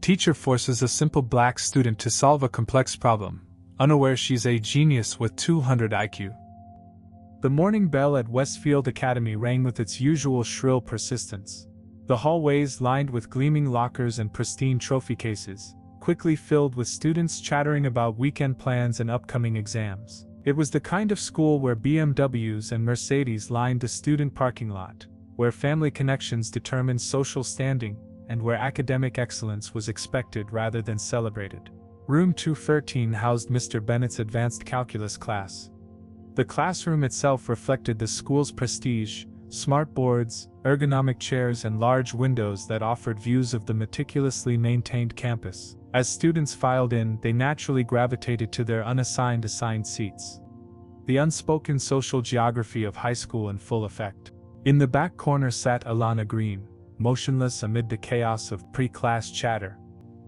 Teacher forces a simple black student to solve a complex problem, unaware she's a genius with 200 IQ. The morning bell at Westfield Academy rang with its usual shrill persistence. The hallways, lined with gleaming lockers and pristine trophy cases, quickly filled with students chattering about weekend plans and upcoming exams. It was the kind of school where BMWs and Mercedes lined the student parking lot, where family connections determined social standing, and where academic excellence was expected rather than celebrated. Room 213 housed Mr. Bennett's advanced calculus class. The classroom itself reflected the school's prestige: smart boards, ergonomic chairs, and large windows that offered views of the meticulously maintained campus. As students filed in, they naturally gravitated to their assigned seats. The unspoken social geography of high school in full effect. In the back corner sat Alana Green, motionless amid the chaos of pre-class chatter.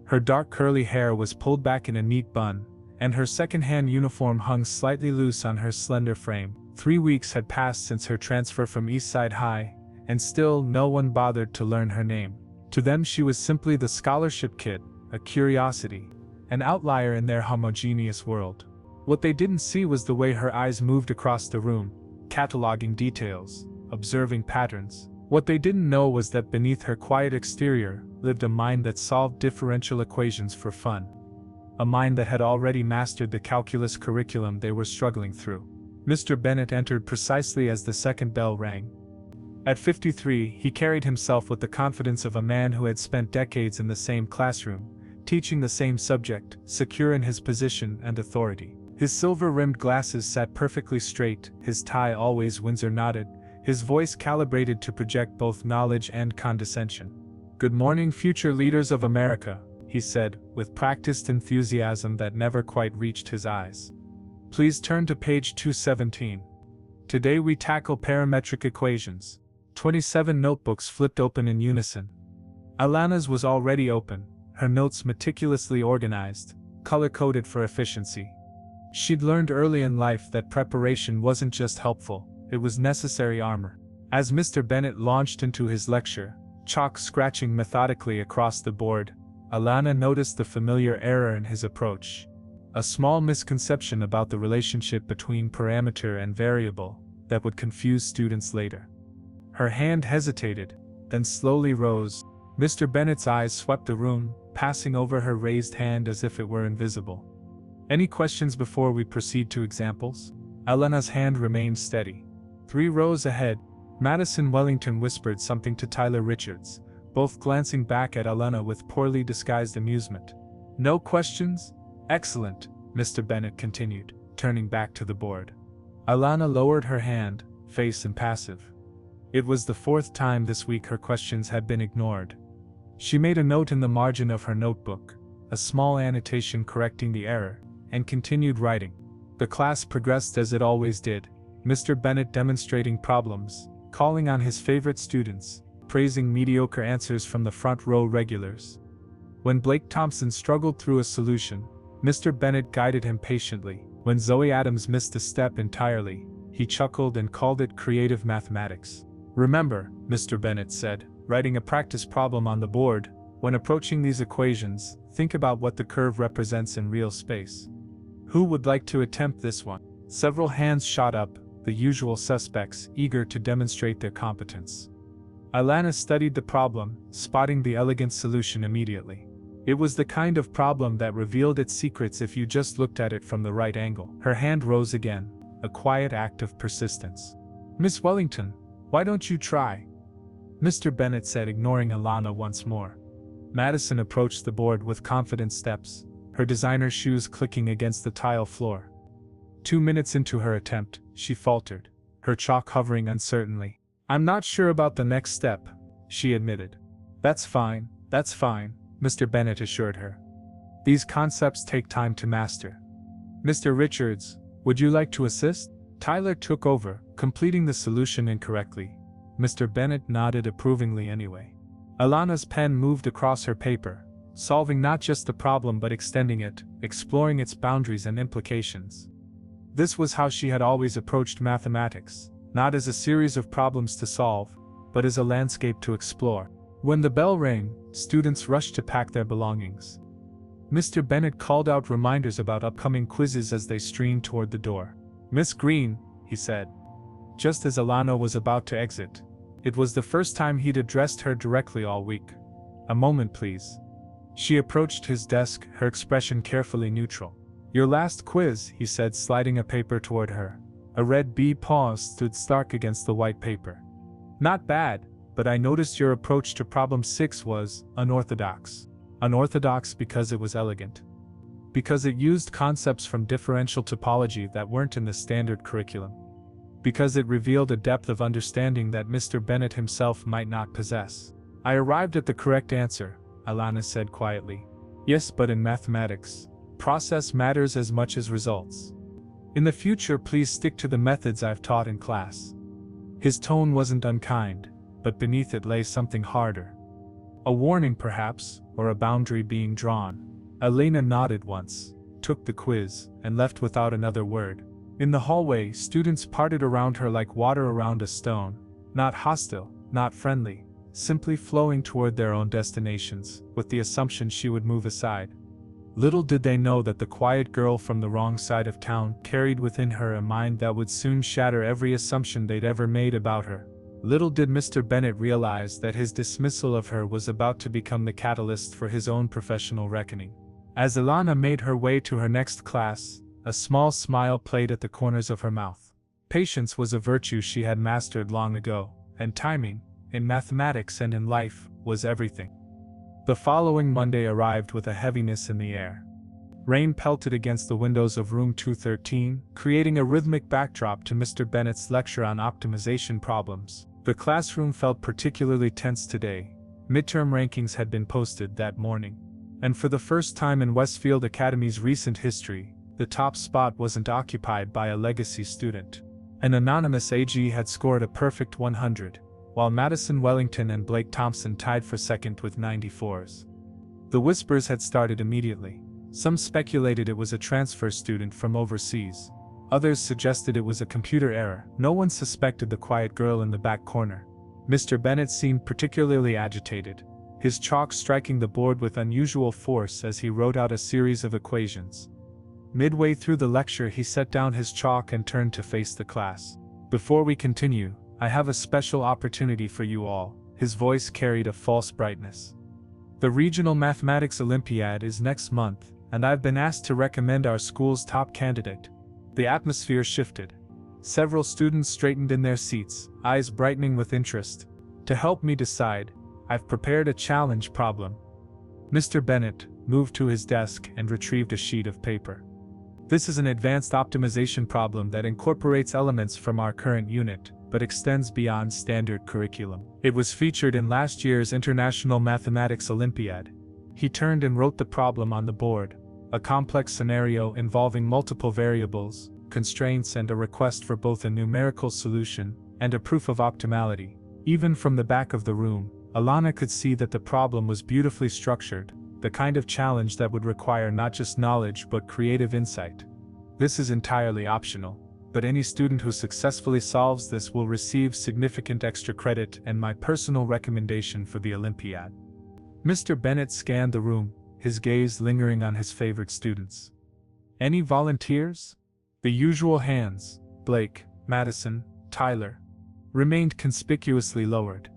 Her dark curly hair was pulled back in a neat bun, and her second-hand uniform hung slightly loose on her slender frame. 3 weeks had passed since her transfer from Eastside High, and still no one bothered to learn her name. To them she was simply the scholarship kid, a curiosity, an outlier in their homogeneous world. What they didn't see was the way her eyes moved across the room, cataloging details, observing patterns. What they didn't know was that beneath her quiet exterior lived a mind that solved differential equations for fun. A mind that had already mastered the calculus curriculum they were struggling through. Mr. Bennett entered precisely as the second bell rang. At 53, he carried himself with the confidence of a man who had spent decades in the same classroom, teaching the same subject, secure in his position and authority. His silver-rimmed glasses sat perfectly straight, his tie always Windsor-knotted, his voice calibrated to project both knowledge and condescension. "Good morning, future leaders of America," he said, with practiced enthusiasm that never quite reached his eyes. "Please turn to page 217. Today we tackle parametric equations." 27 notebooks flipped open in unison. Alana's was already open, her notes meticulously organized, color-coded for efficiency. She'd learned early in life that preparation wasn't just helpful, it was necessary armor. As Mr. Bennett launched into his lecture, chalk scratching methodically across the board, Alana noticed the familiar error in his approach. A small misconception about the relationship between parameter and variable that would confuse students later. Her hand hesitated, then slowly rose. Mr. Bennett's eyes swept the room, passing over her raised hand as if it were invisible. "Any questions before we proceed to examples?" Alana's hand remained steady. 3 rows ahead, Madison Wellington whispered something to Tyler Richards, both glancing back at Alana with poorly disguised amusement. "No questions? Excellent," Mr. Bennett continued, turning back to the board. Alana lowered her hand, face impassive. It was the 4th time this week her questions had been ignored. She made a note in the margin of her notebook, a small annotation correcting the error, and continued writing. The class progressed as it always did, Mr. Bennett demonstrating problems, calling on his favorite students, praising mediocre answers from the front row regulars. When Blake Thompson struggled through a solution, Mr. Bennett guided him patiently. When Zoe Adams missed a step entirely, he chuckled and called it creative mathematics. "Remember," Mr. Bennett said, writing a practice problem on the board, "when approaching these equations, think about what the curve represents in real space." Who would like to attempt this one? Several hands shot up, the usual suspects, eager to demonstrate their competence. Alana studied the problem, spotting the elegant solution immediately. It was the kind of problem that revealed its secrets if you just looked at it from the right angle. Her hand rose again, a quiet act of persistence. "Miss Wellington, why don't you try?" Mr. Bennett said, ignoring Alana once more. Madison approached the board with confident steps, her designer shoes clicking against the tile floor. 2 minutes into her attempt, she faltered, her chalk hovering uncertainly. "I'm not sure about the next step," she admitted. That's fine," Mr. Bennett assured her. "These concepts take time to master." "Mr. Richards, would you like to assist?" Tyler took over, completing the solution incorrectly. Mr. Bennett nodded approvingly anyway. Alana's pen moved across her paper, solving not just the problem but extending it, exploring its boundaries and implications. This was how she had always approached mathematics, not as a series of problems to solve, but as a landscape to explore. When the bell rang, Students rushed to pack their belongings. Mr. Bennet called out reminders about upcoming quizzes as they streamed toward the door. "Miss Green," he said, just as Alana was about to exit. It was the first time he'd addressed her directly all week. "A moment, please." She approached his desk, her expression carefully neutral. "Your last quiz," he said, sliding a paper toward her. A red B pause stood stark against the white paper. "Not bad, but I noticed your approach to problem 6 was unorthodox." Unorthodox because it was elegant. Because it used concepts from differential topology that weren't in the standard curriculum. Because it revealed a depth of understanding that Mr. Bennet himself might not possess. "I arrived at the correct answer," Alana said quietly. "Yes, but in mathematics, process matters as much as results. In the future, please stick to the methods I've taught in class." His tone wasn't unkind, but beneath it lay something harder. A warning perhaps, or a boundary being drawn. Elena nodded once, took the quiz, and left without another word. In the hallway, students parted around her like water around a stone, not hostile, not friendly, simply flowing toward their own destinations, with the assumption she would move aside. Little did they know that the quiet girl from the wrong side of town carried within her a mind that would soon shatter every assumption they'd ever made about her. Little did Mr. Bennet realize that his dismissal of her was about to become the catalyst for his own professional reckoning. As Ilana made her way to her next class, a small smile played at the corners of her mouth. Patience was a virtue she had mastered long ago, and timing, in mathematics and in life, was everything. The following Monday arrived with a heaviness in the air. Rain pelted against the windows of room 213, creating a rhythmic backdrop to Mr. Bennet's lecture on optimization problems. The classroom felt particularly tense today. Midterm rankings had been posted that morning. And for the first time in Westfield Academy's recent history, the top spot wasn't occupied by a legacy student. An anonymous AG had scored a perfect 100, while Madison Wellington and Blake Thompson tied for second with 94s. The whispers had started immediately. Some speculated it was a transfer student from overseas. Others suggested it was a computer error. No one suspected the quiet girl in the back corner. Mr. Bennet seemed particularly agitated, his chalk striking the board with unusual force as he wrote out a series of equations. Midway through the lecture, he set down his chalk and turned to face the class. "Before we continue, I have a special opportunity for you all." His voice carried a false brightness. "The Regional Mathematics Olympiad is next month, and I've been asked to recommend our school's top candidate." The atmosphere shifted. Several students straightened in their seats, eyes brightening with interest. "To help me decide, I've prepared a challenge problem." Mr. Bennet moved to his desk and retrieved a sheet of paper. "This is an advanced optimization problem that incorporates elements from our current unit, but extends beyond standard curriculum. It was featured in last year's International Mathematics Olympiad." He turned and wrote the problem on the board, a complex scenario involving multiple variables, constraints, and a request for both a numerical solution and a proof of optimality. Even from the back of the room, Alana could see that the problem was beautifully structured, the kind of challenge that would require not just knowledge but creative insight. "This is entirely optional, but any student who successfully solves this will receive significant extra credit and my personal recommendation for the Olympiad." Mr. Bennet scanned the room, his gaze lingering on his favorite students. "Any volunteers?" The usual hands, Blake, Madison, Tyler, remained conspicuously lowered.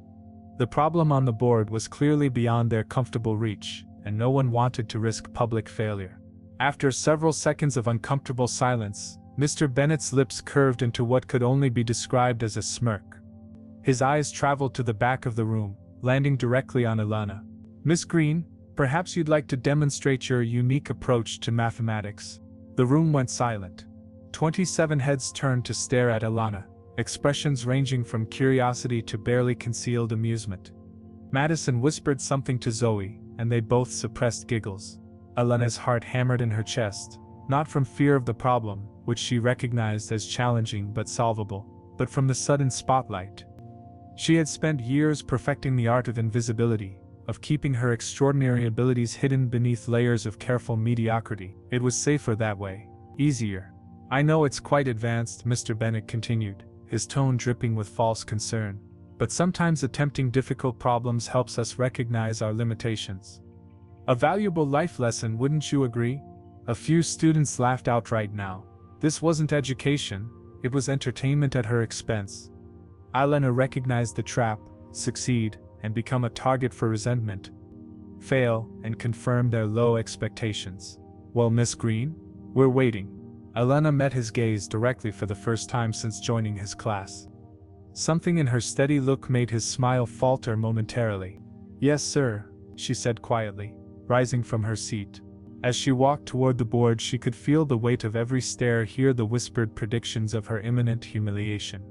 The problem on the board was clearly beyond their comfortable reach, and no one wanted to risk public failure. After several seconds of uncomfortable silence, Mr. Bennet's lips curved into what could only be described as a smirk. His eyes traveled to the back of the room, landing directly on Ilana. "Miss Green, perhaps you'd like to demonstrate your unique approach to mathematics." The room went silent. 27 heads turned to stare at Ilana, expressions ranging from curiosity to barely concealed amusement. Madison whispered something to Zoe, and they both suppressed giggles. Ilana's heart hammered in her chest, not from fear of the problem, which she recognized as challenging but solvable, but from the sudden spotlight. She had spent years perfecting the art of invisibility, of keeping her extraordinary abilities hidden beneath layers of careful mediocrity. It was safer that way, easier. "I know it's quite advanced," Mr. Bennet continued, his tone dripping with false concern. but sometimes attempting difficult problems helps us recognize our limitations. A valuable life lesson, wouldn't you agree? A few students laughed outright now. This wasn't education, it was entertainment at her expense. Alana recognized the trap, succeed, and become a target for resentment. Fail, and confirm their low expectations. Well, Miss Green, we're waiting. Alana met his gaze directly for the first time since joining his class. Something in her steady look made his smile falter momentarily. Yes, sir, she said quietly, rising from her seat. As she walked toward the board, she could feel the weight of every stare, hear the whispered predictions of her imminent humiliation.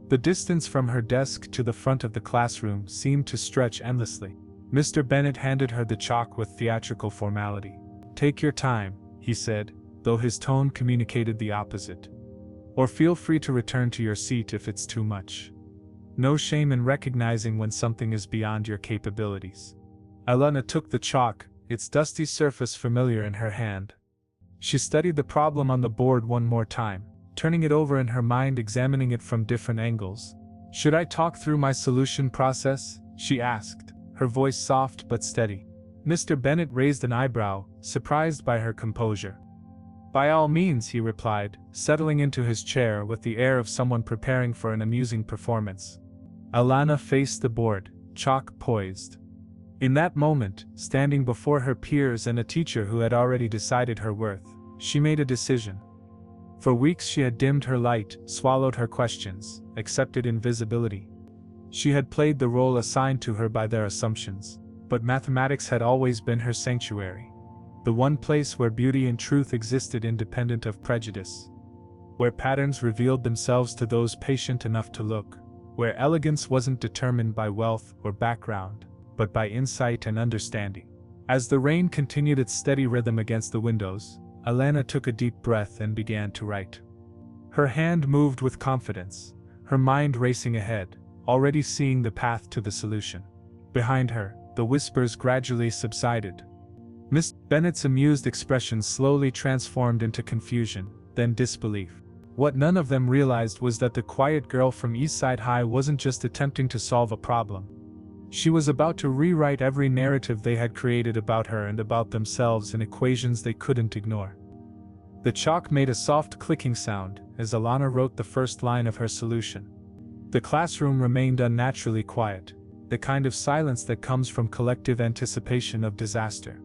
The distance from her desk to the front of the classroom seemed to stretch endlessly. Mr. Bennett handed her the chalk with theatrical formality. Take your time, he said, though his tone communicated the opposite. Or feel free to return to your seat if it's too much. No shame in recognizing when something is beyond your capabilities. Alana took the chalk, its dusty surface familiar in her hand. She studied the problem on the board one more time, turning it over in her mind, examining it from different angles. Should I talk through my solution process? She asked, her voice soft but steady. Mr. Bennett raised an eyebrow, surprised by her composure. By all means, he replied, settling into his chair with the air of someone preparing for an amusing performance. Alana faced the board, chalk poised. In that moment, standing before her peers and a teacher who had already decided her worth, she made a decision. For weeks she had dimmed her light, swallowed her questions, accepted invisibility. She had played the role assigned to her by their assumptions, but mathematics had always been her sanctuary. The one place where beauty and truth existed independent of prejudice. Where patterns revealed themselves to those patient enough to look. Where elegance wasn't determined by wealth or background, but by insight and understanding. As the rain continued its steady rhythm against the windows, Alana took a deep breath and began to write. Her hand moved with confidence, her mind racing ahead, already seeing the path to the solution. Behind her, the whispers gradually subsided. Miss Bennett's amused expression slowly transformed into confusion, then disbelief. What none of them realized was that the quiet girl from Eastside High wasn't just attempting to solve a problem. She was about to rewrite every narrative they had created about her and about themselves in equations they couldn't ignore. The chalk made a soft clicking sound as Alana wrote the first line of her solution. The classroom remained unnaturally quiet, the kind of silence that comes from collective anticipation of disaster.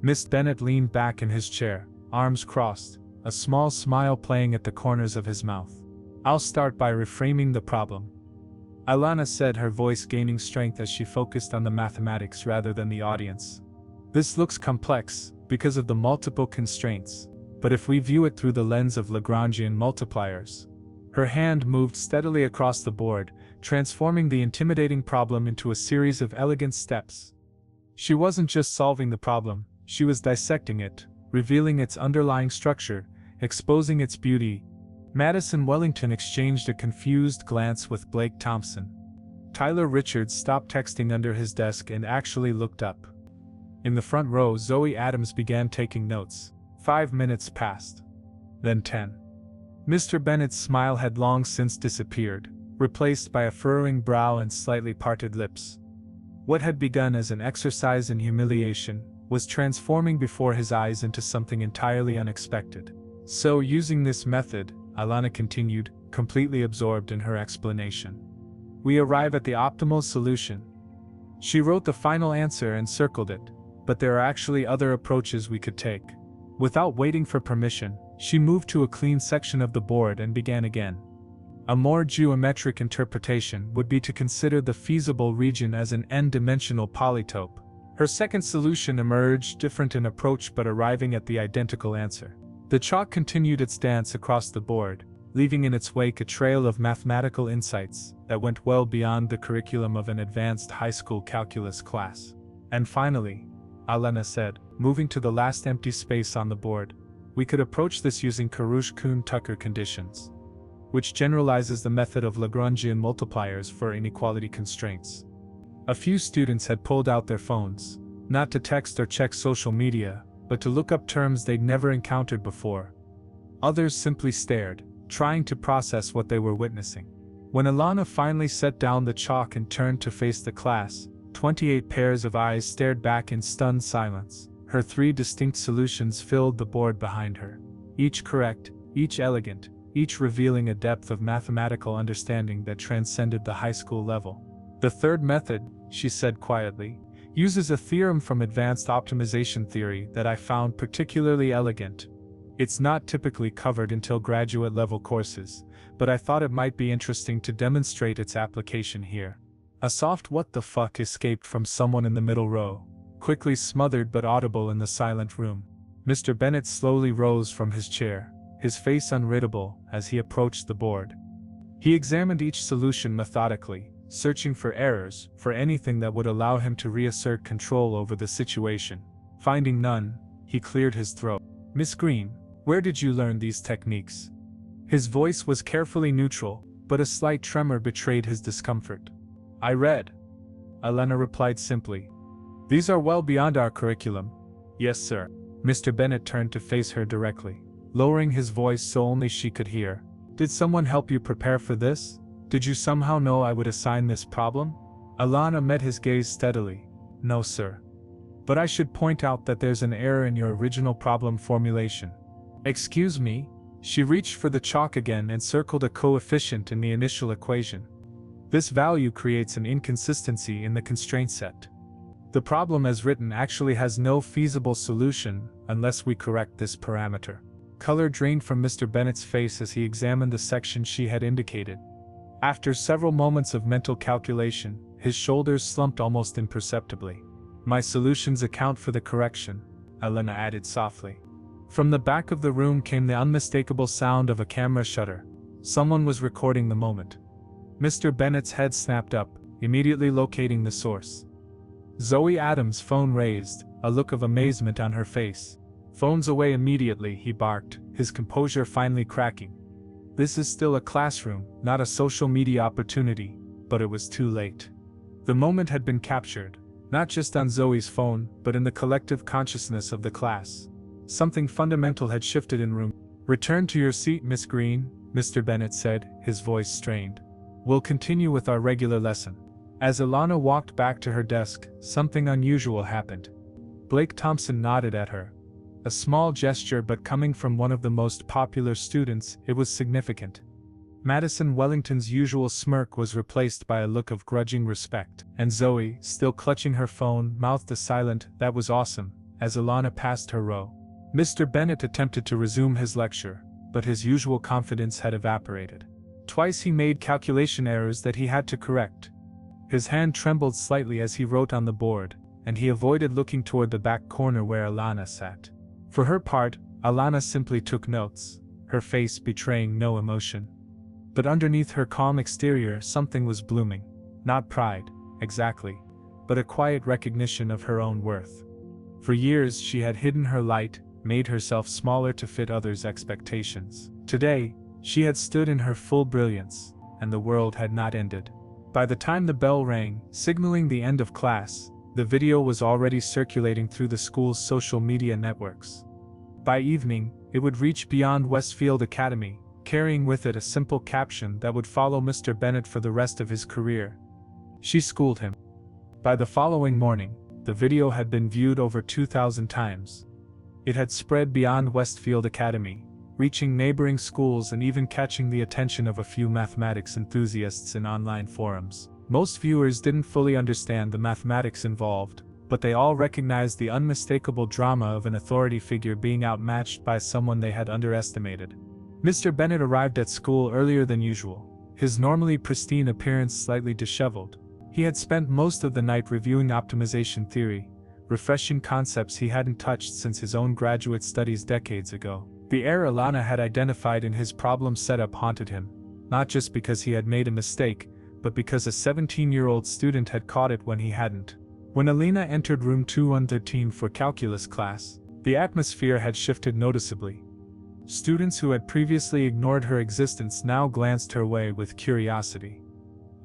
Miss Bennett leaned back in his chair, arms crossed, a small smile playing at the corners of his mouth. I'll start by reframing the problem, Alana said, her voice gaining strength as she focused on the mathematics rather than the audience. This looks complex, because of the multiple constraints, but if we view it through the lens of Lagrangian multipliers. Her hand moved steadily across the board, transforming the intimidating problem into a series of elegant steps. She wasn't just solving the problem, she was dissecting it, revealing its underlying structure, exposing its beauty. Madison Wellington exchanged a confused glance with Blake Thompson. Tyler Richards stopped texting under his desk and actually looked up. In the front row, Zoe Adams began taking notes. 5 minutes passed. Then 10. Mr. Bennett's smile had long since disappeared, replaced by a furrowing brow and slightly parted lips. What had begun as an exercise in humiliation was transforming before his eyes into something entirely unexpected. So, using this method, Alana continued, completely absorbed in her explanation, we arrive at the optimal solution. She wrote the final answer and circled it, but there are actually other approaches we could take. Without waiting for permission, she moved to a clean section of the board and began again. A more geometric interpretation would be to consider the feasible region as an n-dimensional polytope. Her second solution emerged, different in approach but arriving at the identical answer. The chalk continued its dance across the board, leaving in its wake a trail of mathematical insights that went well beyond the curriculum of an advanced high school calculus class. And finally, Alana said, moving to the last empty space on the board, we could approach this using Karush-Kuhn-Tucker conditions, which generalizes the method of Lagrangian multipliers for inequality constraints. A few students had pulled out their phones, not to text or check social media, but to look up terms they'd never encountered before. Others simply stared, trying to process what they were witnessing. When Alana finally set down the chalk and turned to face the class, 28 pairs of eyes stared back in stunned silence. Her 3 distinct solutions filled the board behind her. Each correct, each elegant, each revealing a depth of mathematical understanding that transcended the high school level. The third method, she said quietly, uses a theorem from advanced optimization theory that I found particularly elegant. It's not typically covered until graduate level courses, but I thought it might be interesting to demonstrate its application here. A soft "what the fuck" escaped from someone in the middle row, quickly smothered but audible in the silent room. Mr. Bennet slowly rose from his chair, his face unreadable as he approached the board. He examined each solution methodically, searching for errors, for anything that would allow him to reassert control over the situation. Finding none, he cleared his throat. "Miss Green, where did you learn these techniques?" His voice was carefully neutral, but a slight tremor betrayed his discomfort. "I read," Alana replied simply. "These are well beyond our curriculum." "Yes, sir." Mr. Bennet turned to face her directly, lowering his voice so only she could hear. "Did someone help you prepare for this? Did you somehow know I would assign this problem?" Alana met his gaze steadily. "No, sir. But I should point out that there's an error in your original problem formulation." "Excuse me?" She reached for the chalk again and circled a coefficient in the initial equation. "This value creates an inconsistency in the constraint set. The problem as written actually has no feasible solution unless we correct this parameter." Color drained from Mr. Bennet's face as he examined the section she had indicated. After several moments of mental calculation, his shoulders slumped almost imperceptibly. "My solutions account for the correction," Alana added softly. From the back of the room came the unmistakable sound of a camera shutter. Someone was recording the moment. Mr. Bennet's head snapped up, immediately locating the source. Zoe Adams' phone raised, a look of amazement on her face. "Phones away immediately," he barked, his composure finally cracking. This is still a classroom, not a social media opportunity, but it was too late. The moment had been captured, not just on Zoe's phone, but in the collective consciousness of the class. Something fundamental had shifted in room. "Return to your seat, Miss Green," Mr. Bennet said, his voice strained. "We'll continue with our regular lesson." As Alana walked back to her desk, something unusual happened. Blake Thompson nodded at her. A small gesture, but coming from one of the most popular students, it was significant. Madison Wellington's usual smirk was replaced by a look of grudging respect, and Zoe, still clutching her phone, mouthed a silent "that was awesome," as Alana passed her row. Mr. Bennet attempted to resume his lecture, but his usual confidence had evaporated. Twice he made calculation errors that he had to correct. His hand trembled slightly as he wrote on the board, and he avoided looking toward the back corner where Alana sat. For her part, Alana simply took notes, her face betraying no emotion. But underneath her calm exterior something was blooming. Not pride, exactly, but a quiet recognition of her own worth. For years she had hidden her light, made herself smaller to fit others' expectations. Today, she had stood in her full brilliance, and the world had not ended. By the time the bell rang, signaling the end of class, the video was already circulating through the school's social media networks. By evening, it would reach beyond Westfield Academy, carrying with it a simple caption that would follow Mr. Bennet for the rest of his career. "She schooled him." By the following morning, the video had been viewed over 2,000 times. It had spread beyond Westfield Academy, reaching neighboring schools and even catching the attention of a few mathematics enthusiasts in online forums. Most viewers didn't fully understand the mathematics involved, but they all recognized the unmistakable drama of an authority figure being outmatched by someone they had underestimated. Mr. Bennet arrived at school earlier than usual, his normally pristine appearance slightly disheveled. He had spent most of the night reviewing optimization theory, refreshing concepts he hadn't touched since his own graduate studies decades ago. The error Alana had identified in his problem setup haunted him, not just because he had made a mistake, but because a 17-year-old student had caught it when he hadn't. When Alina entered room 2113 for calculus class, the atmosphere had shifted noticeably. Students who had previously ignored her existence now glanced her way with curiosity.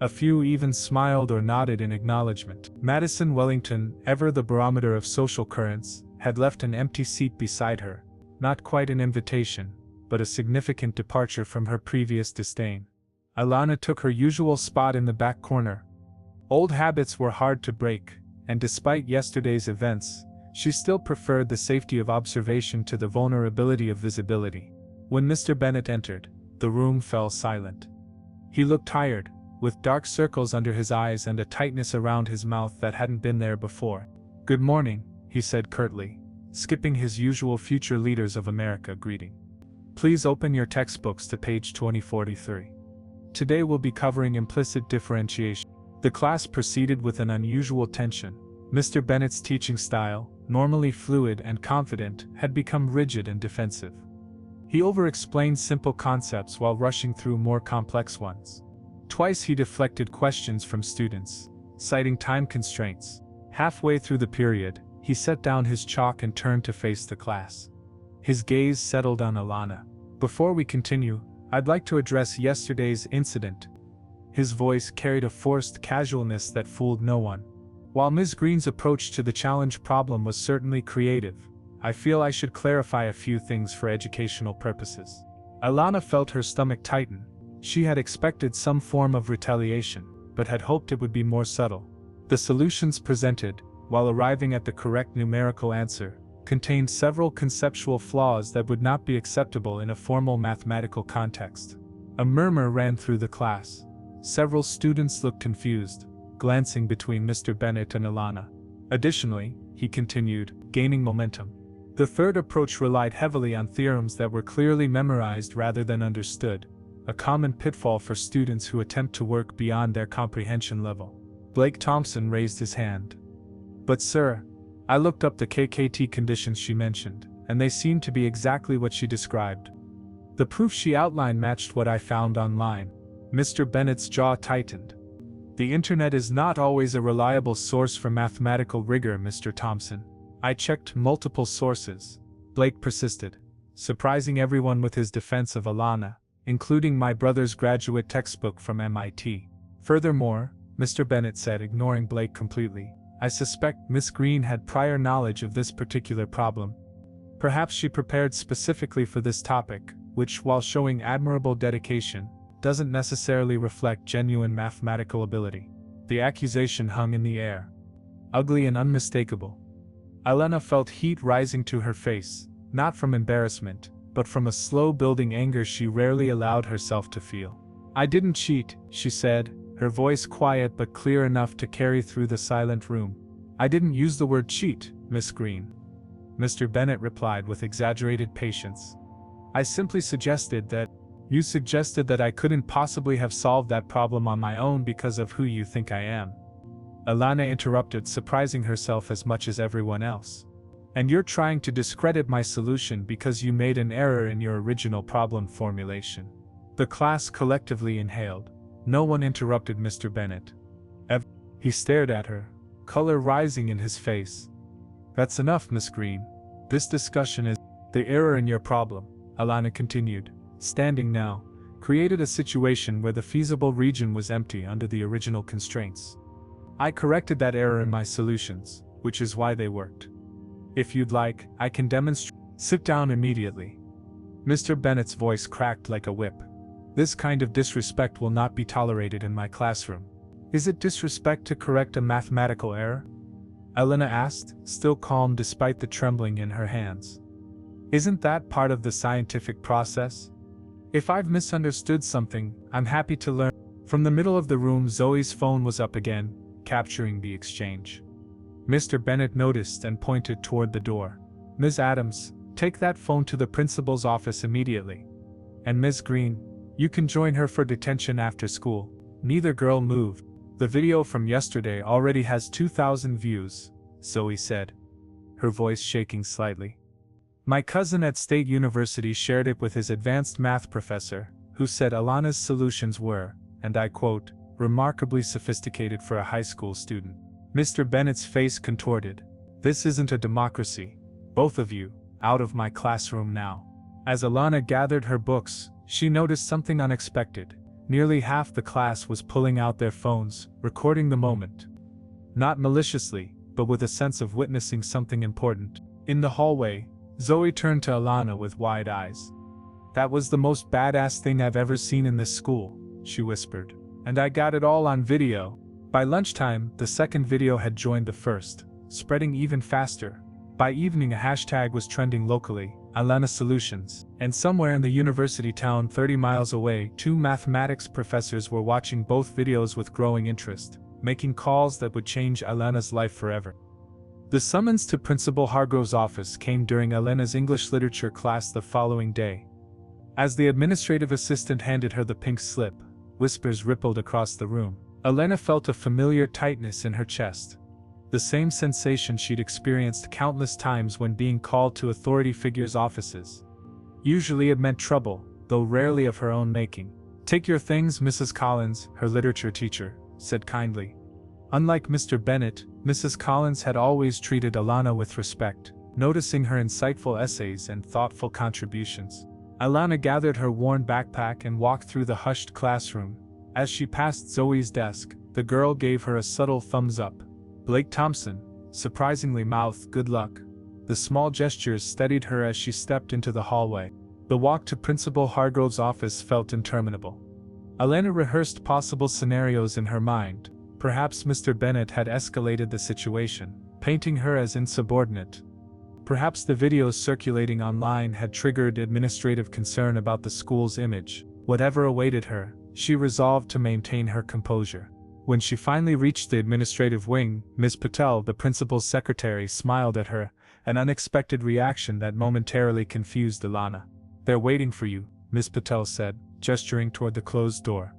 A few even smiled or nodded in acknowledgement. Madison Wellington, ever the barometer of social currents, had left an empty seat beside her, not quite an invitation, but a significant departure from her previous disdain. Alana took her usual spot in the back corner. Old habits were hard to break, and despite yesterday's events, she still preferred the safety of observation to the vulnerability of visibility. When Mr. Bennet entered, the room fell silent. He looked tired, with dark circles under his eyes and a tightness around his mouth that hadn't been there before. "Good morning," he said curtly, skipping his usual Future Leaders of America greeting. "Please open your textbooks to page 2043. Today we'll be covering implicit differentiation." The class proceeded with an unusual tension. Mr. Bennet's teaching style, normally fluid and confident, had become rigid and defensive. He over-explained simple concepts while rushing through more complex ones. Twice he deflected questions from students, citing time constraints. Halfway through the period, he set down his chalk and turned to face the class. His gaze settled on Alana. "Before we continue, I'd like to address yesterday's incident." His voice carried a forced casualness that fooled no one. "While Ms. Green's approach to the challenge problem was certainly creative, I feel I should clarify a few things for educational purposes." Alana felt her stomach tighten. She had expected some form of retaliation, but had hoped it would be more subtle. The solutions presented, while arriving at the correct numerical answer, contained several conceptual flaws that would not be acceptable in a formal mathematical context. A murmur ran through the class. Several students looked confused, glancing between Mr. Bennet and Alana. Additionally, he continued, gaining momentum. The third approach relied heavily on theorems that were clearly memorized rather than understood, a common pitfall for students who attempt to work beyond their comprehension level. Blake Thompson raised his hand. "But sir, I looked up the KKT conditions she mentioned, and they seemed to be exactly what she described. The proof she outlined matched what I found online." Mr. Bennet's jaw tightened. "The internet is not always a reliable source for mathematical rigor, Mr. Thompson. I checked multiple sources," Blake persisted, surprising everyone with his defense of Alana, including my brother's graduate textbook from MIT. "Furthermore," Mr. Bennet said, ignoring Blake completely, "I suspect Miss Green had prior knowledge of this particular problem. Perhaps she prepared specifically for this topic, which, while showing admirable dedication, doesn't necessarily reflect genuine mathematical ability." The accusation hung in the air, ugly and unmistakable. Alana felt heat rising to her face, not from embarrassment, but from a slow-building anger she rarely allowed herself to feel. "I didn't cheat," she said, her voice quiet but clear enough to carry through the silent room. "I didn't use the word cheat, Miss Green," Mr. Bennet replied with exaggerated patience. "I simply suggested that you suggested that I couldn't possibly have solved that problem on my own because of who you think I am." Alana interrupted, surprising herself as much as everyone else. "And you're trying to discredit my solution because you made an error in your original problem formulation." The class collectively inhaled. No one interrupted Mr. Bennet. He stared at her, color rising in his face. "That's enough, Miss Green. This discussion is..." "The error in your problem," Alana continued, standing now, created a situation where the feasible region was empty under the original constraints. "I corrected that error in my solutions, which is why they worked. If you'd like, I can demonstrate." "Sit down immediately." Mr. Bennet's voice cracked like a whip. "This kind of disrespect will not be tolerated in my classroom." "Is it disrespect to correct a mathematical error?" Alana asked, still calm despite the trembling in her hands. "Isn't that part of the scientific process? If I've misunderstood something, I'm happy to learn." From the middle of the room, Zoe's phone was up again, capturing the exchange. Mr. Bennet noticed and pointed toward the door. "Ms. Adams, take that phone to the principal's office immediately. And Ms. Green, you can join her for detention after school." Neither girl moved. "The video from yesterday already has 2,000 views," Zoe said, her voice shaking slightly. "My cousin at State University shared it with his advanced math professor, who said Alana's solutions were, and I quote, remarkably sophisticated for a high school student." Mr. Bennet's face contorted. "This isn't a democracy. Both of you, out of my classroom now." As Alana gathered her books, she noticed something unexpected. Nearly half the class was pulling out their phones, recording the moment. Not maliciously, but with a sense of witnessing something important. In the hallway, Zoe turned to Alana with wide eyes. "That was the most badass thing I've ever seen in this school," she whispered. And I got it all on video. By lunchtime, the second video had joined the first, spreading even faster. By evening, a hashtag was trending locally, Alana Solutions, and somewhere in the university town 30 miles away, 2 mathematics professors were watching both videos with growing interest, making calls that would change Alana's life forever. The summons to Principal Hargrove's office came during Alana's English literature class the following day. As the administrative assistant handed her the pink slip, whispers rippled across the room. Alana felt a familiar tightness in her chest. The same sensation she'd experienced countless times when being called to authority figures' offices. Usually it meant trouble, though rarely of her own making. "Take your things, Mrs. Collins," her literature teacher said kindly. Unlike Mr. Bennett, Mrs. Collins had always treated Alana with respect, noticing her insightful essays and thoughtful contributions. Alana gathered her worn backpack and walked through the hushed classroom. As she passed Zoe's desk, the girl gave her a subtle thumbs up. Blake Thompson, surprisingly mouthed "good luck." The small gestures steadied her as she stepped into the hallway. The walk to Principal Hargrove's office felt interminable. Alana rehearsed possible scenarios in her mind. Perhaps Mr. Bennett had escalated the situation, painting her as insubordinate. Perhaps the videos circulating online had triggered administrative concern about the school's image. Whatever awaited her, she resolved to maintain her composure. When she finally reached the administrative wing, Ms. Patel, the principal's secretary, smiled at her, an unexpected reaction that momentarily confused Alana. "They're waiting for you," Ms. Patel said, gesturing toward the closed door.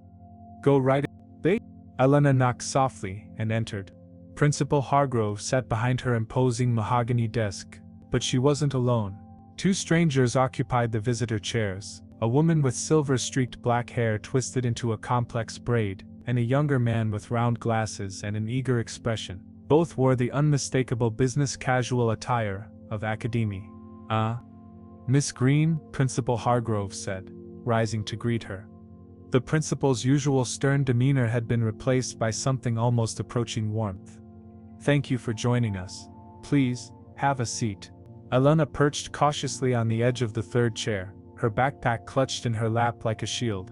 "Go right in." Alana knocked softly and entered. Principal Hargrove sat behind her imposing mahogany desk, but she wasn't alone. 2 strangers occupied the visitor chairs, a woman with silver-streaked black hair twisted into a complex braid, and a younger man with round glasses and an eager expression. Both wore the unmistakable business casual attire of academia. Miss Green," Principal Hargrove said, rising to greet her. The principal's usual stern demeanor had been replaced by something almost approaching warmth. "Thank you for joining us. Please, have a seat." Alana perched cautiously on the edge of the third chair, her backpack clutched in her lap like a shield.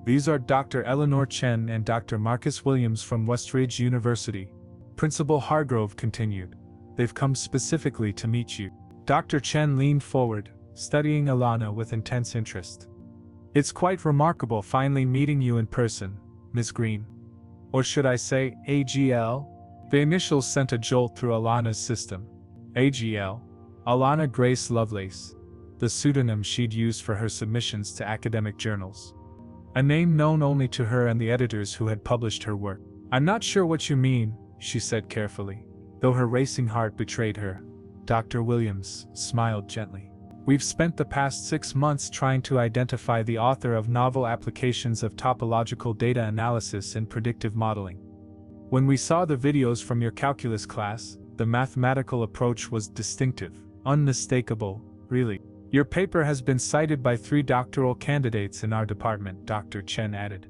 "These are Dr. Eleanor Chen and Dr. Marcus Williams from Westridge University," Principal Hargrove continued. "They've come specifically to meet you." Dr. Chen leaned forward, studying Alana with intense interest. "It's quite remarkable finally meeting you in person, Miss Green. Or should I say, AGL? The initials sent a jolt through Alana's system. AGL. Alana Grace Lovelace. The pseudonym she'd used for her submissions to academic journals. A name known only to her and the editors who had published her work. "I'm not sure what you mean," she said carefully, though her racing heart betrayed her. Dr. Williams smiled gently. "We've spent the past 6 months trying to identify the author of novel applications of topological data analysis and predictive modeling. When we saw the videos from your calculus class, the mathematical approach was distinctive, unmistakable, really. Your paper has been cited by 3 doctoral candidates in our department," Dr. Chen added.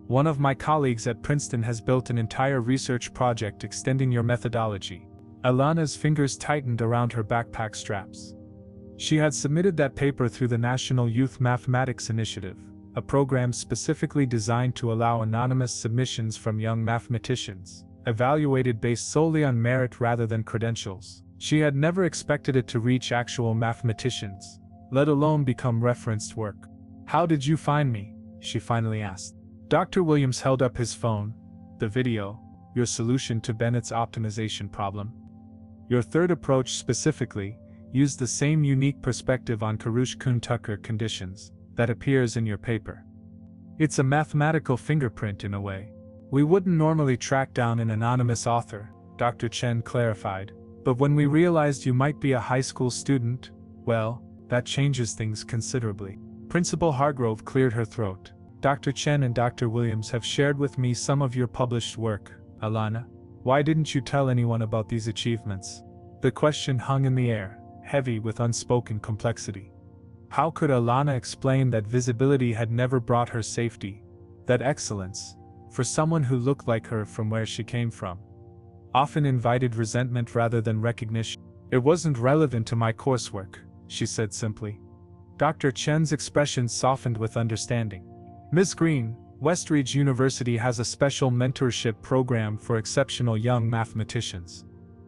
"One of my colleagues at Princeton has built an entire research project extending your methodology." Alana's fingers tightened around her backpack straps. She had submitted that paper through the National Youth Mathematics Initiative, a program specifically designed to allow anonymous submissions from young mathematicians, evaluated based solely on merit rather than credentials. She had never expected it to reach actual mathematicians, let alone become referenced work. "How did you find me?" she finally asked. Dr. Williams held up his phone. "The video, your solution to Bennett's optimization problem. Your third approach specifically used the same unique perspective on Karush-Kuhn-Tucker conditions that appears in your paper. It's a mathematical fingerprint in a way. We wouldn't normally track down an anonymous author," Dr. Chen clarified. "But when we realized you might be a high school student, well, that changes things considerably." Principal Hargrove cleared her throat. "Dr. Chen and Dr. Williams have shared with me some of your published work, Alana. Why didn't you tell anyone about these achievements?" The question hung in the air, heavy with unspoken complexity. How could Alana explain that visibility had never brought her safety, that excellence, for someone who looked like her from where she came from, often invited resentment rather than recognition? "It wasn't relevant to my coursework," she said simply. Dr. Chen's expression softened with understanding. "Miss Green, Westridge University has a special mentorship program for exceptional young mathematicians.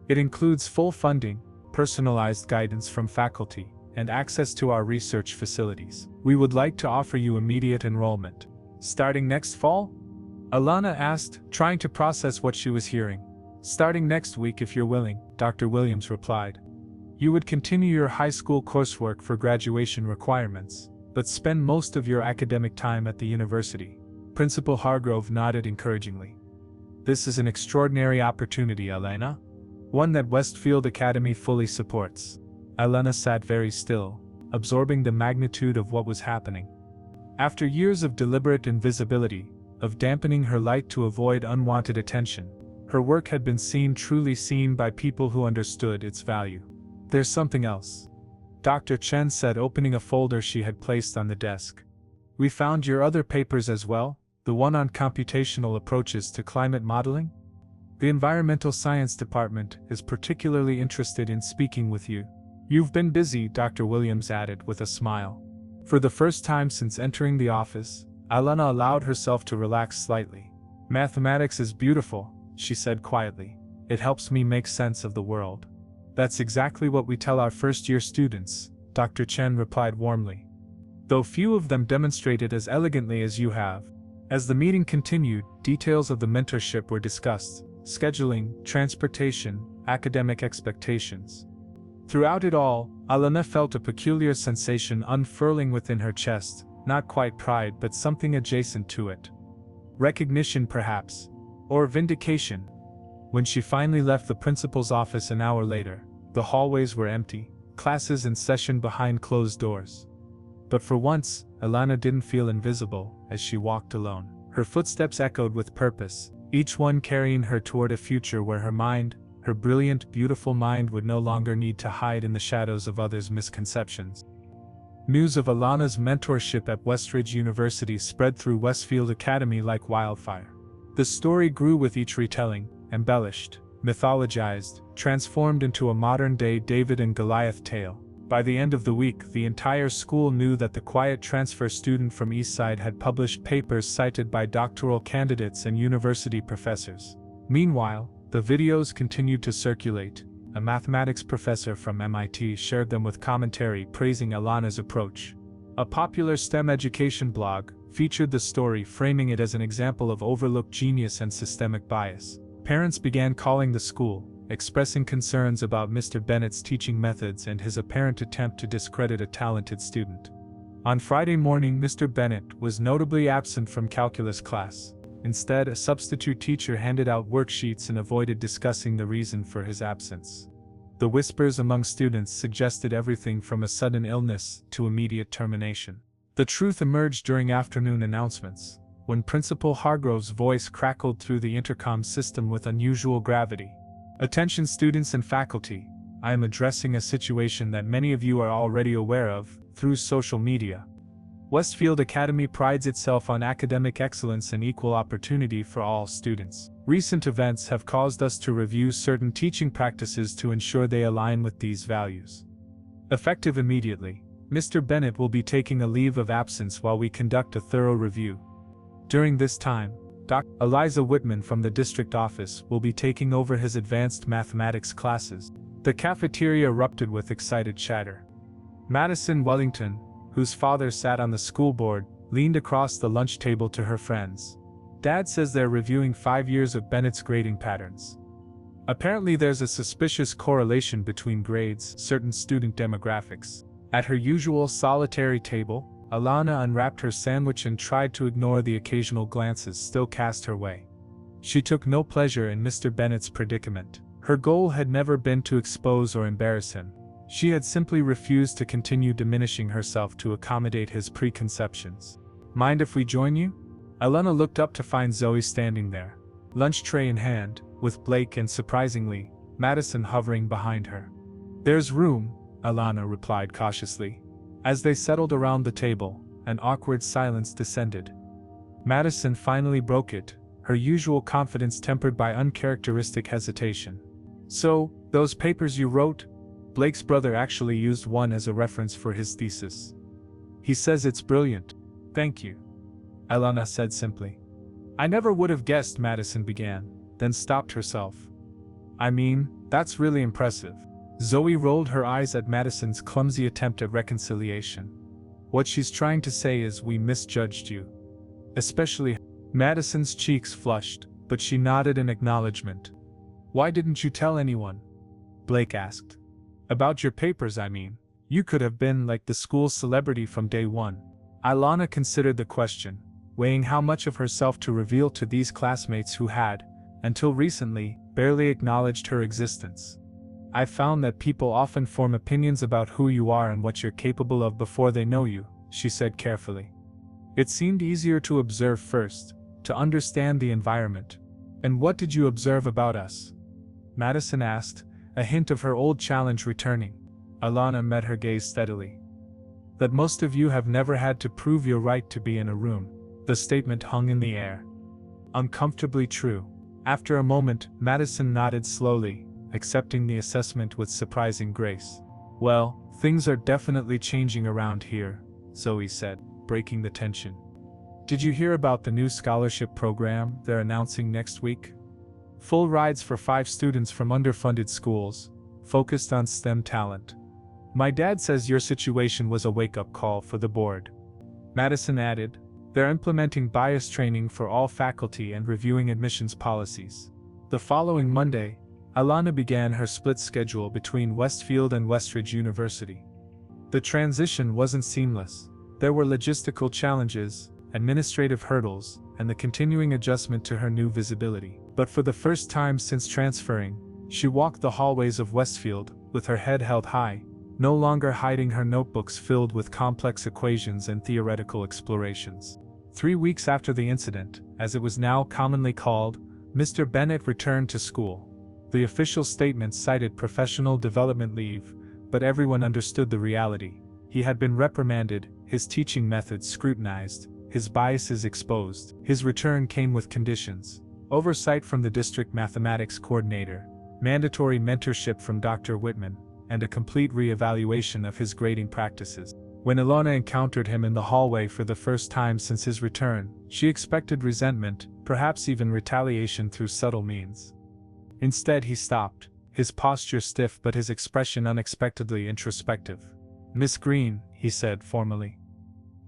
It includes full funding, personalized guidance from faculty, and access to our research facilities. We would like to offer you immediate enrollment. Starting next fall? Alana asked, trying to process what she was hearing. Starting next week if you're willing, Dr. Williams replied. You would continue your high school coursework for graduation requirements, but spend most of your academic time at the university. Principal Hargrove nodded encouragingly. This is an extraordinary opportunity, Elena. One that Westfield Academy fully supports. Elena sat very still, absorbing the magnitude of what was happening. After years of deliberate invisibility, of dampening her light to avoid unwanted attention, her work had been truly seen by people who understood its value. There's something else, Dr. Chen said, opening a folder she had placed on the desk. We found your other papers as well, the one on computational approaches to climate modeling? The Environmental Science Department is particularly interested in speaking with you. You've been busy, Dr. Williams added with a smile. For the first time since entering the office, Alana allowed herself to relax slightly. Mathematics is beautiful, she said quietly. It helps me make sense of the world. That's exactly what we tell our first-year students, Dr. Chen replied warmly. Though few of them demonstrated as elegantly as you have. As the meeting continued, details of the mentorship were discussed: scheduling, transportation, academic expectations. Throughout it all, Alana felt a peculiar sensation unfurling within her chest, not quite pride but something adjacent to it. Recognition perhaps, or vindication. When she finally left the principal's office an hour later, the hallways were empty, classes in session behind closed doors. But for once, Alana didn't feel invisible as she walked alone. Her footsteps echoed with purpose, each one carrying her toward a future where her mind, her brilliant, beautiful mind, would no longer need to hide in the shadows of others' misconceptions. News of Alana's mentorship at Westridge University spread through Westfield Academy like wildfire. The story grew with each retelling, embellished, mythologized, transformed into a modern-day David and Goliath tale. By the end of the week, the entire school knew that the quiet transfer student from Eastside had published papers cited by doctoral candidates and university professors. Meanwhile, the videos continued to circulate. A mathematics professor from MIT shared them with commentary praising Alana's approach. A popular STEM education blog featured the story, framing it as an example of overlooked genius and systemic bias. Parents began calling the school, expressing concerns about Mr. Bennett's teaching methods and his apparent attempt to discredit a talented student. On Friday morning, Mr. Bennett was notably absent from calculus class. Instead, a substitute teacher handed out worksheets and avoided discussing the reason for his absence. The whispers among students suggested everything from a sudden illness to immediate termination. The truth emerged during afternoon announcements, when Principal Hargrove's voice crackled through the intercom system with unusual gravity. Attention students and faculty, I am addressing a situation that many of you are already aware of through social media. Westfield Academy prides itself on academic excellence and equal opportunity for all students. Recent events have caused us to review certain teaching practices to ensure they align with these values. Effective immediately, Mr. Bennett will be taking a leave of absence while we conduct a thorough review. During this time, Dr. Eliza Whitman from the district office will be taking over his advanced mathematics classes. The cafeteria erupted with excited chatter. Madison Wellington, whose father sat on the school board, leaned across the lunch table to her friends. Dad says they're reviewing 5 years of Bennett's grading patterns. Apparently there's a suspicious correlation between grades, certain student demographics. At her usual solitary table, Alana unwrapped her sandwich and tried to ignore the occasional glances still cast her way. She took no pleasure in Mr. Bennett's predicament. Her goal had never been to expose or embarrass him. She had simply refused to continue diminishing herself to accommodate his preconceptions. Mind if we join you? Alana looked up to find Zoe standing there, lunch tray in hand, with Blake and, surprisingly, Madison hovering behind her. There's room, Alana replied cautiously. As they settled around the table, an awkward silence descended. Madison finally broke it, her usual confidence tempered by uncharacteristic hesitation. So, those papers you wrote? Blake's brother actually used one as a reference for his thesis. He says it's brilliant. Thank you. Alana said simply. I never would have guessed, Madison began, then stopped herself. I mean, that's really impressive. Zoe rolled her eyes at Madison's clumsy attempt at reconciliation. What she's trying to say is we misjudged you. Especially. Madison's cheeks flushed, but she nodded in acknowledgement. Why didn't you tell anyone? Blake asked. About your papers, I mean. You could have been like the school's celebrity from day one. Alana considered the question, weighing how much of herself to reveal to these classmates who had, until recently, barely acknowledged her existence. I've found that people often form opinions about who you are and what you're capable of before they know you, she said carefully. It seemed easier to observe first, to understand the environment. And what did you observe about us? Madison asked, a hint of her old challenge returning. Alana met her gaze steadily. That most of you have never had to prove your right to be in a room. The statement hung in the air. Uncomfortably true. After a moment, Madison nodded slowly, accepting the assessment with surprising grace. Well, things are definitely changing around here, Zoe said, breaking the tension. Did you hear about the new scholarship program they're announcing next week? Full rides for 5 students from underfunded schools, focused on STEM talent. My dad says your situation was a wake-up call for the board. Madison added, they're implementing bias training for all faculty and reviewing admissions policies. The following Monday, Alana began her split schedule between Westfield and Westridge University. The transition wasn't seamless. There were logistical challenges, administrative hurdles, and the continuing adjustment to her new visibility. But for the first time since transferring, she walked the hallways of Westfield, with her head held high, no longer hiding her notebooks filled with complex equations and theoretical explorations. 3 weeks after the incident, as it was now commonly called, Mr. Bennett returned to school. The official statement cited professional development leave, but everyone understood the reality. He had been reprimanded, his teaching methods scrutinized, his biases exposed. His return came with conditions: oversight from the district mathematics coordinator, mandatory mentorship from Dr. Whitman, and a complete re-evaluation of his grading practices. When Alana encountered him in the hallway for the first time since his return, she expected resentment, perhaps even retaliation through subtle means. Instead, he stopped, his posture stiff but his expression unexpectedly introspective. Miss Green, he said formally.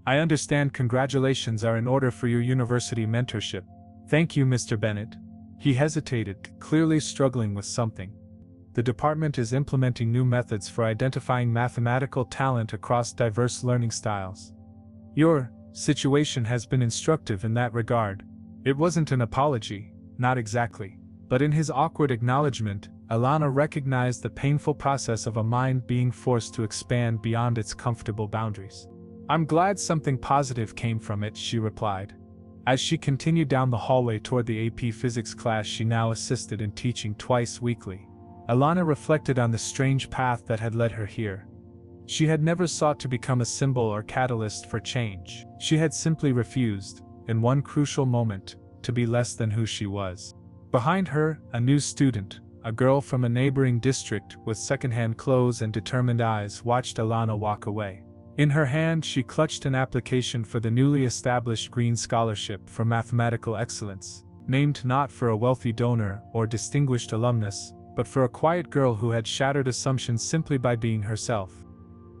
I understand congratulations are in order for your university mentorship. Thank you, Mr. Bennett. He hesitated, clearly struggling with something. The department is implementing new methods for identifying mathematical talent across diverse learning styles. Your situation has been instructive in that regard. It wasn't an apology, not exactly. But in his awkward acknowledgement, Alana recognized the painful process of a mind being forced to expand beyond its comfortable boundaries. I'm glad something positive came from it, she replied. As she continued down the hallway toward the AP Physics class she now assisted in teaching twice weekly, Alana reflected on the strange path that had led her here. She had never sought to become a symbol or catalyst for change. She had simply refused, in one crucial moment, to be less than who she was. Behind her, a new student, a girl from a neighboring district with secondhand clothes and determined eyes, watched Alana walk away. In her hand she clutched an application for the newly established Green Scholarship for Mathematical Excellence, named not for a wealthy donor or distinguished alumnus, but for a quiet girl who had shattered assumptions simply by being herself.